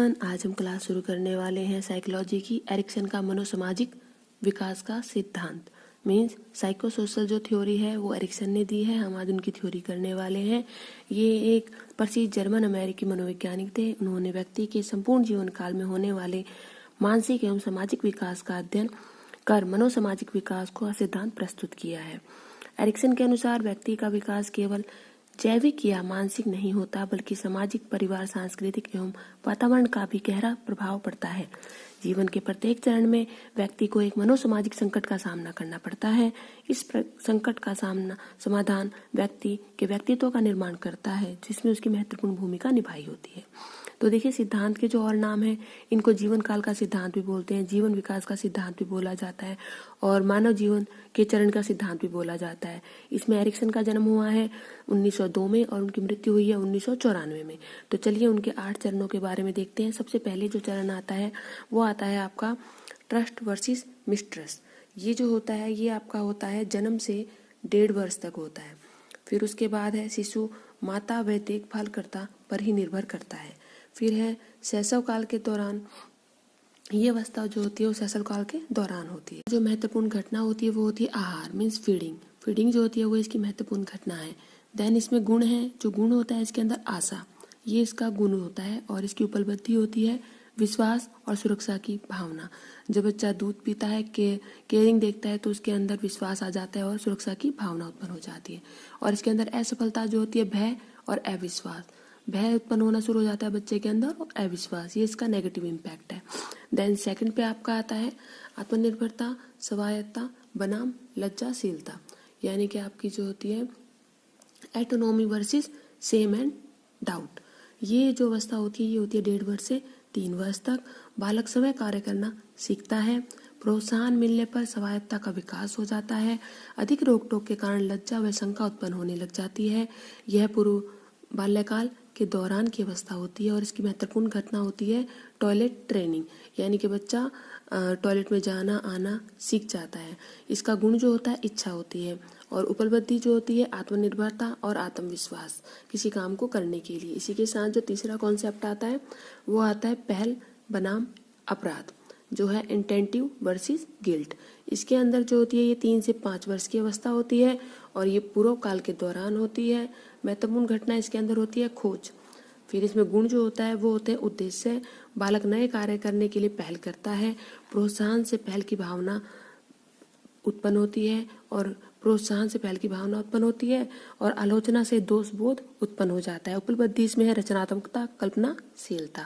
Everyone, आज हम class शुरू करने वाले हैं साइकोलॉजी की। एरिक्सन का मनोसामाजिक विकास का सिद्धांत मीन्स साइको सोशल जो थ्योरी है वो एरिक्सन ने दी है। हम आज उनकी थ्योरी करने वाले हैं। ये एक प्रसिद्ध जर्मन अमेरिकी मनोवैज्ञानिक थे। उन्होंने व्यक्ति के संपूर्ण जीवन काल में होने वाले मानसिक एवं सामाजिक विकास का अध्ययन कर मनोसामाजिक विकास को सिद्धांत प्रस्तुत किया है। एरिक्सन के अनुसार व्यक्ति का विकास केवल जैविक या मानसिक नहीं होता, बल्कि सामाजिक, परिवार, सांस्कृतिक एवं वातावरण का भी गहरा प्रभाव पड़ता है। जीवन के प्रत्येक चरण में व्यक्ति को एक मनोसामाजिक संकट का सामना करना पड़ता है। इस संकट का समाधान व्यक्ति के व्यक्तित्व का निर्माण करता है, जिसमें उसकी महत्वपूर्ण भूमिका निभाई होती है। तो देखिए, सिद्धांत के जो और नाम हैं, इनको जीवन काल का सिद्धांत भी बोलते हैं, जीवन विकास का सिद्धांत भी बोला जाता है और मानव जीवन के चरण का सिद्धांत भी बोला जाता है। इसमें एरिक्सन का जन्म हुआ है 1902 में और उनकी मृत्यु हुई है 1994 में। तो चलिए उनके 8 चरणों के बारे में देखते हैं। सबसे पहले जो चरण आता है वो आता है आपका ट्रस्ट वर्सेस मिसट्रस्ट। ये जो होता है ये आपका होता है जन्म से 1.5 वर्ष तक होता है। फिर उसके बाद है शिशु माता व देखभालकर्ता पर ही निर्भर करता है। फिर है शैशव काल के दौरान, ये अवस्था जो होती है वो शैशव काल के दौरान होती है। जो महत्वपूर्ण घटना होती है वो होती है आहार मीन्स फीडिंग। फीडिंग जो होती है वो इसकी महत्वपूर्ण घटना है। देन इसमें गुण है, जो गुण होता है इसके अंदर आशा, ये इसका गुण होता है और इसकी उपलब्धि होती है विश्वास और सुरक्षा की भावना। जब बच्चा दूध पीता है, केयरिंग देखता है, तो उसके अंदर विश्वास आ जाता है और सुरक्षा की भावना उत्पन्न हो जाती है। और इसके अंदर असफलता जो होती है भय और अविश्वास, भय उत्पन्न होना शुरू हो जाता है बच्चे के अंदर और अविश्वास, ये इसका नेगेटिव इम्पैक्ट है। देन सेकंड पे आपका आता है आत्मनिर्भरता, स्वायत्ता बनाम लज्जाशीलता, यानी कि आपकी जो होती है autonomy versus same and doubt. ये जो अवस्था होती है ये होती है 1.5 वर्ष से 3 वर्ष तक। बालक स्वयं कार्य करना सीखता है। प्रोत्साहन मिलने पर स्वायत्ता का विकास हो जाता है। अधिक रोक टोक के कारण लज्जा व शंका उत्पन्न होने लग जाती है। यह पूर्व बाल्यकाल के दौरान की अवस्था होती है और इसकी महत्वपूर्ण घटना होती है टॉयलेट ट्रेनिंग, यानी कि बच्चा टॉयलेट में जाना आना सीख जाता है। इसका गुण जो होता है इच्छा होती है और उपलब्धि जो होती है आत्मनिर्भरता और आत्मविश्वास किसी काम को करने के लिए। इसी के साथ जो तीसरा कॉन्सेप्ट आता है वो आता है पहल बनाम अपराध, जो है इंटेंटिव वर्सेस गिल्ट। इसके अंदर जो होती है ये 3 से 5 वर्ष की अवस्था होती है और ये पूर्व काल के दौरान होती है। महत्वपूर्ण घटना इसके अंदर होती है खोज। फिर इसमें गुण जो होता है वो होते हैं उद्देश्य, बालक नए कार्य करने के लिए पहल करता है। प्रोत्साहन से पहल की भावना उत्पन्न होती है और आलोचना से दोष बोध उत्पन्न हो जाता है। उपलब्धि इसमें है रचनात्मकता, कल्पनाशीलता।